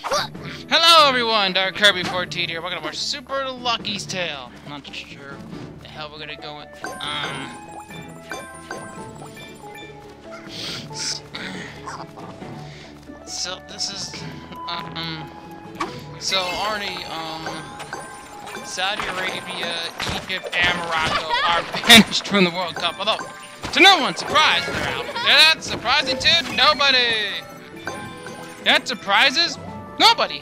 Hello everyone, Dark Kirby 14 here. Welcome to our Super Lucky's Tale. I'm not sure the hell we're gonna go with. So this is so already Saudi Arabia, Egypt, and Morocco are banished from the World Cup. Although to no one's surprise, they're out. That's surprising to nobody. That surprises nobody.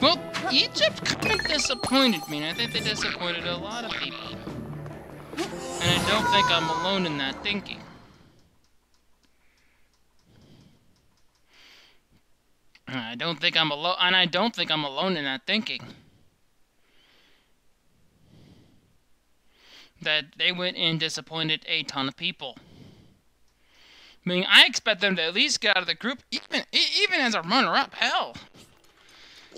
Well, Egypt kind of disappointed me, and I think they disappointed a lot of people. And I don't think I'm alone in that thinking. I don't think I'm alone, and I don't think I'm alone in that thinking. That they went and disappointed a ton of people. I mean, I expect them to at least get out of the group, even as a runner-up. Hell,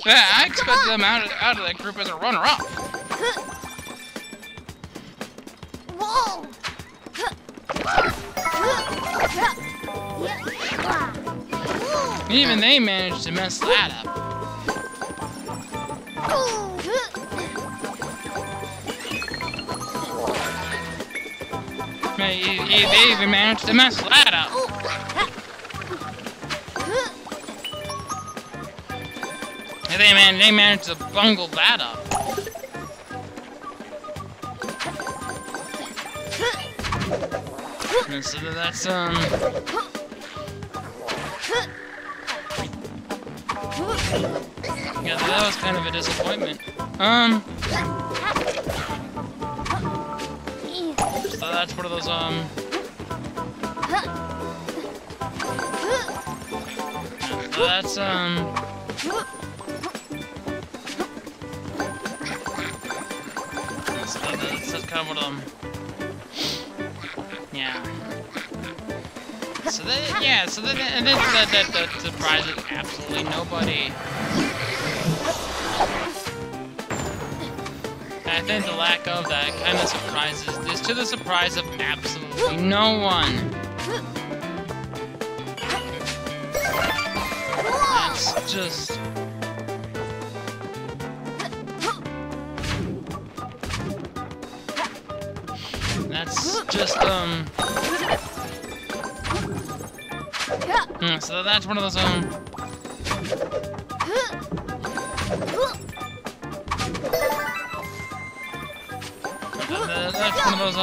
yeah, I expect them out of that group as a runner-up. Whoa! Even they managed to mess that up. They even managed to mess that up. They managed to bungle that up. And so that's yeah, that was kind of a disappointment. So that's one of those, so that's, that's kind of one of them. Yeah. So that surprises absolutely nobody. I think the lack of that kind of surprises this to the surprise of absolutely no one. That's just... so that's one of those, that's one of those,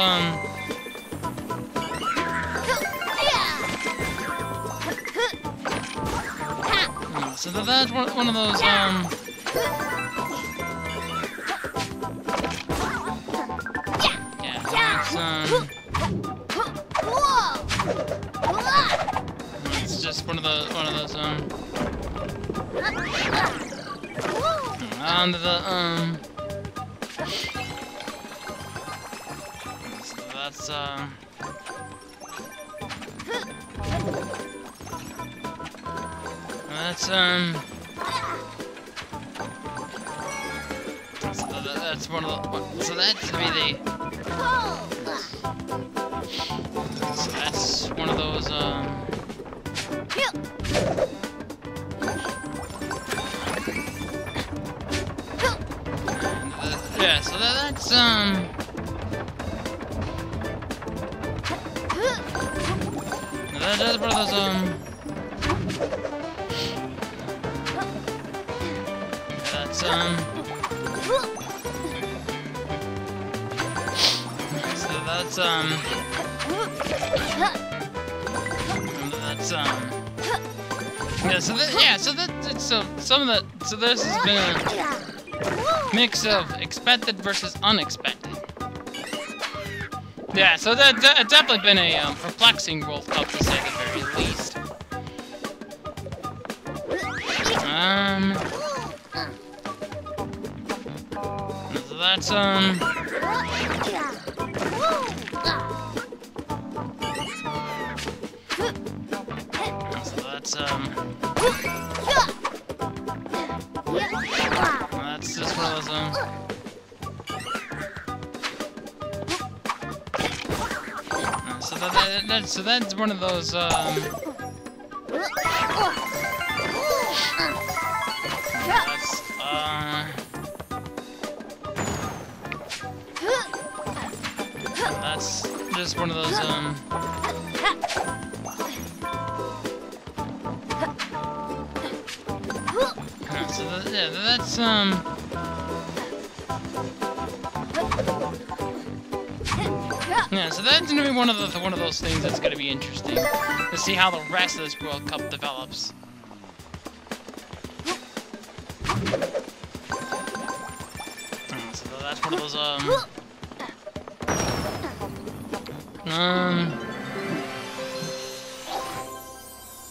so that's one of those, it's just one of those, onto the, so that's, that's one of the, so that's to be the, so that's one of those, yeah, so that's, that's one of those, that's, so that's, yeah, so some of the, so this has been a mix of expected versus unexpected. Yeah, so that's definitely been a perplexing World Cup, to say the very least. So that's so that's that's just one of those so that's one of those That's just one of those, yeah, that's, yeah, so that's gonna be one of those things that's gonna be interesting to see how the rest of this World Cup develops. So that's one of those, so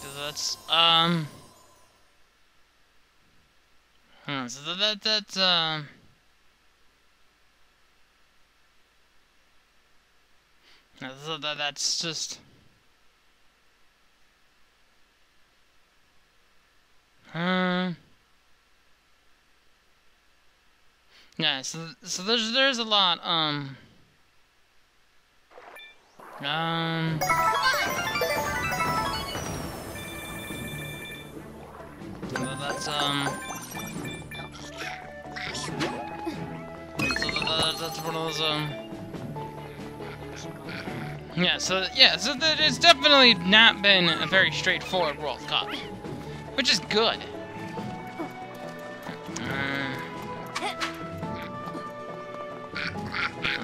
that's, so that's, so that's just, yeah, so there's a lot, that's, that's one of those, yeah, so it's definitely not been a very straightforward World Cup, which is good.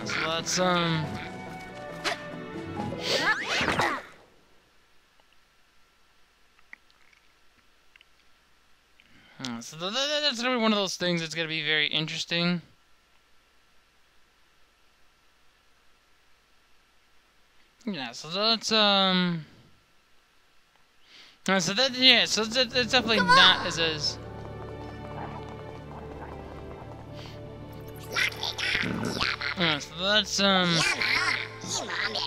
So that's, so that's gonna be one of those things that's gonna be very interesting. Yeah, so that's, so that, yeah, so it's definitely not as yeah, so that's,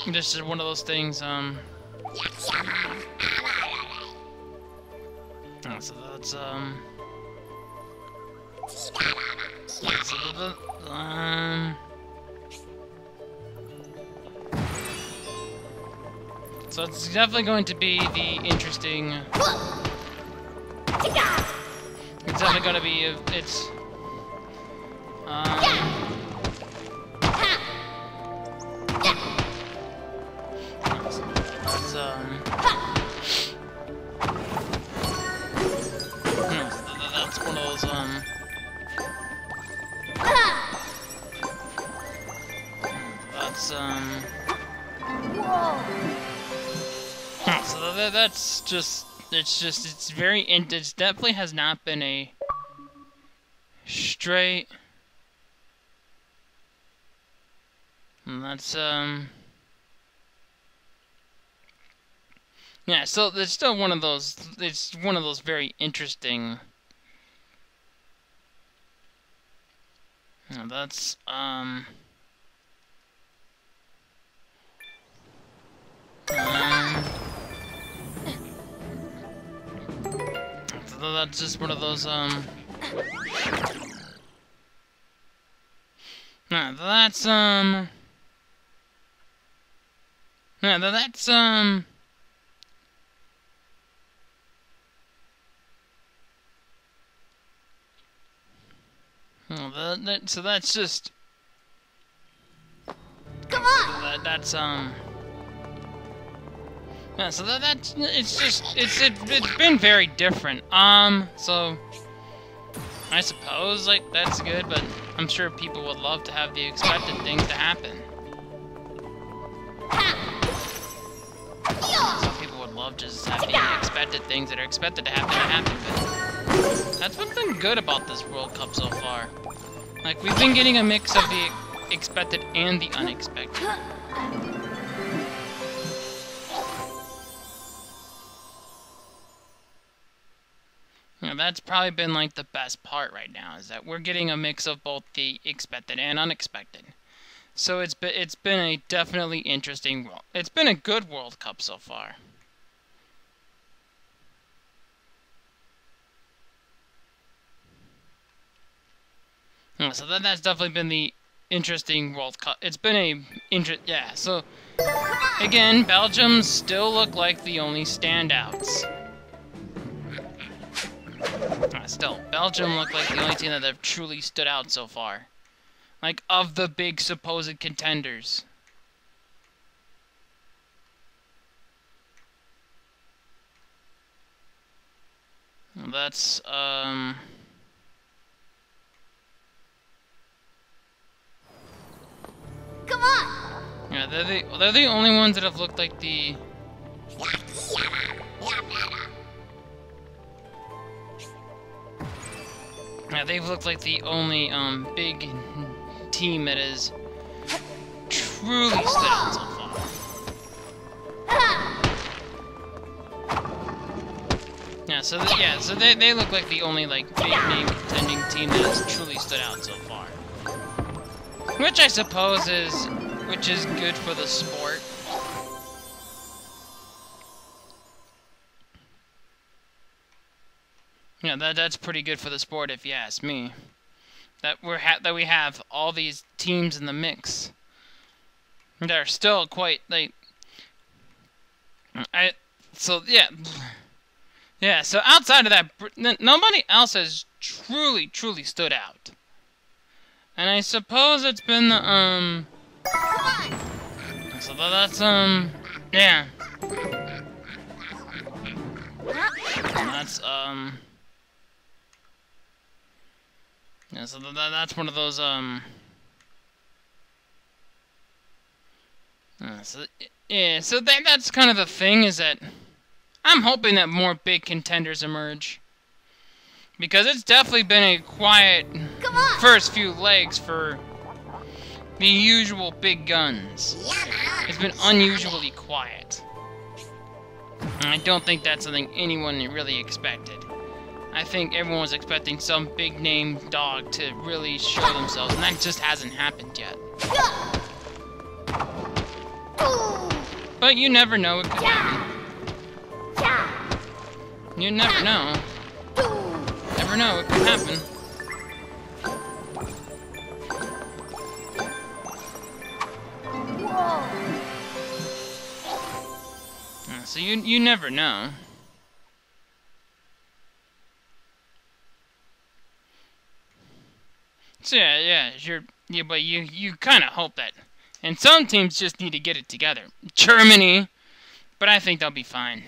just one of those things, so that's, so so it's definitely going to be the interesting. It's definitely going to be. It's. That's one of those. That's So that's just, it's very, it definitely has not been a straight, and that's, yeah, so it's still one of those, it's one of those very interesting, that's, so that's just one of those, that's, yeah, that's, well, so that's just, Come on! That's, yeah, so that's, it's just, it's been very different, so, I suppose, like, that's good, but I'm sure people would love to have the expected things to happen. Some people would love to just have the expected things that are expected to happen, but that's what's been good about this World Cup so far. Like, we've been getting a mix of the expected and the unexpected. Yeah, that's probably been like the best part right now, is that we're getting a mix of both the expected and unexpected. So it's been a definitely interesting, it's been a good World Cup so far. Yeah, so that's definitely been the interesting World Cup. It's been a yeah. So again, Belgium still look like the only standouts. still, Belgium look like the only team that have truly stood out so far. Like, of the big supposed contenders. That's, Come on! yeah, they're the only ones that have looked like the... Yeah, they've looked like the only, big team that has truly stood out so far. Yeah, so they look like the only, like, big name contending team that has truly stood out so far. Which I suppose is good for the sport. Yeah, that's pretty good for the sport if you ask me. That we have all these teams in the mix. They're still quite like so outside of that, nobody else has truly stood out. And I suppose it's been the so that's yeah. That's yeah, so that's one of those so that's kind of the thing, is that I'm hoping that more big contenders emerge. Because it's definitely been a quiet first few legs for the usual big guns. It's been unusually quiet. And I don't think that's something anyone really expected. I think everyone was expecting some big name dog to really show themselves, and that just hasn't happened yet. But you never know, it could happen. You never know. Never know, it could happen. So you never know. So but you kind of hope that. And some teams just need to get it together. Germany, but I think they'll be fine.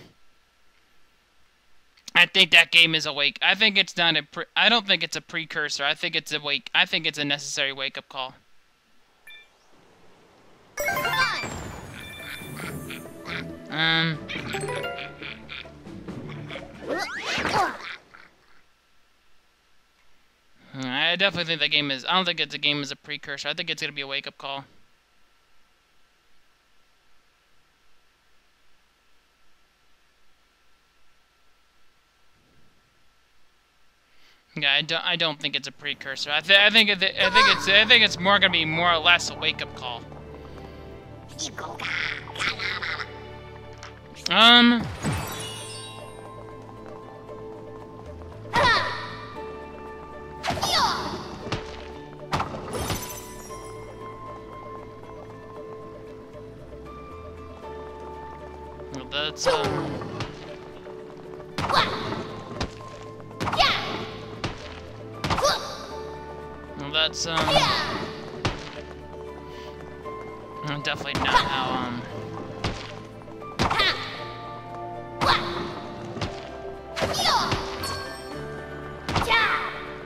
I think that game is awake. I think it's not I don't think it's a precursor. I think it's awake. I think it's a necessary wake-up call. I definitely think that game is... I don't think it's a game as a precursor. I think it's going to be a wake-up call. Yeah, I don't think it's a precursor. I think it's more going to be more or less a wake-up call. Well, that's definitely not how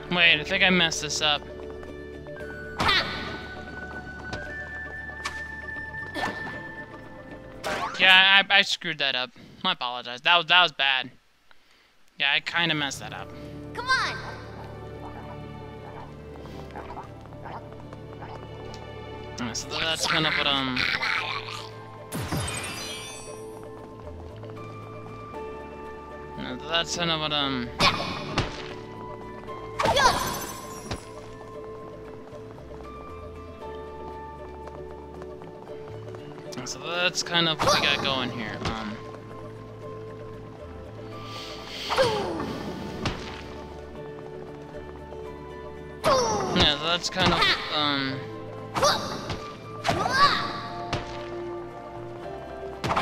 Wait, I think I messed this up. Yeah, I screwed that up. I apologize. That was bad. Yeah, I kind of messed that up. Come on. So that's kind of what that's kind of what So that's kind of what we got going here. Yeah, that's kind of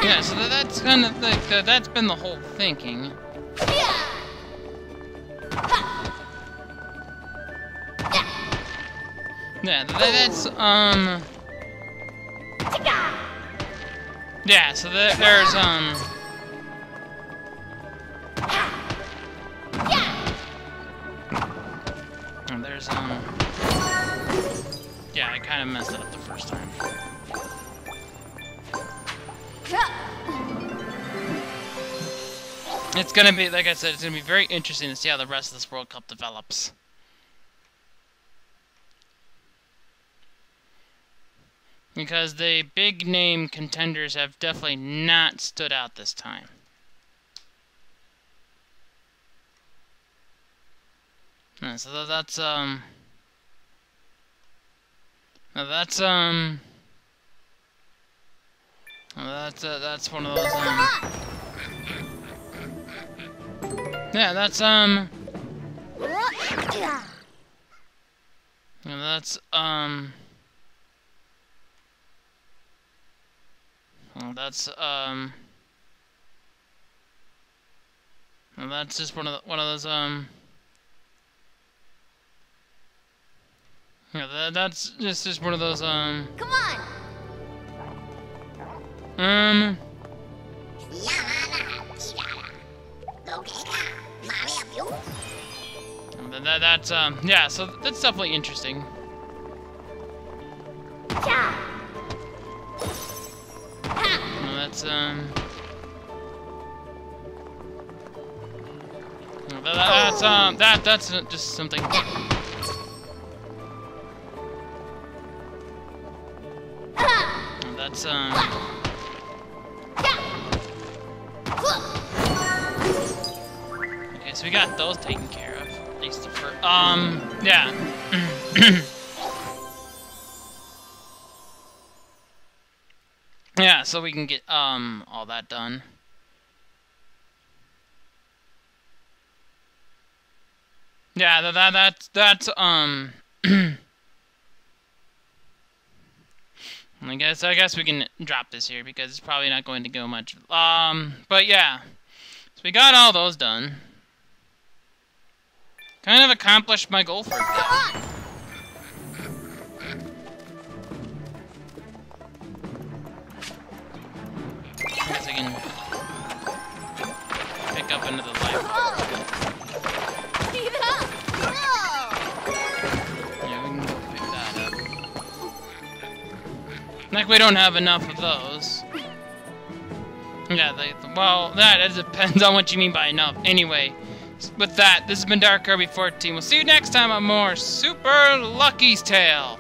yeah, so that's kind of like that's been the whole thinking. Yeah, that's, yeah, so there's, and there's, yeah, I kind of messed it up the first time. It's gonna be, like I said, it's gonna be very interesting to see how the rest of this World Cup develops. Because the big name contenders have definitely not stood out this time. So that's that's one of those yeah, that's yeah, that's well, that's well, that's just one of those yeah, that's just one of those Come on. That's yeah, so that's definitely interesting. That's that's just something. That's okay, so we got those taken care of. At least the first yeah. Yeah, so we can get all that done. Yeah, that's I guess we can drop this here because it's probably not going to go much. But yeah, so we got all those done. Kind of accomplished my goal for today. I guess I can pick up another life. Yeah, we can go pick that up. Like we don't have enough of those. Yeah, well, that depends on what you mean by enough. Anyway, with that, this has been Dark Kirby 14. We'll see you next time on more Super Lucky's Tale.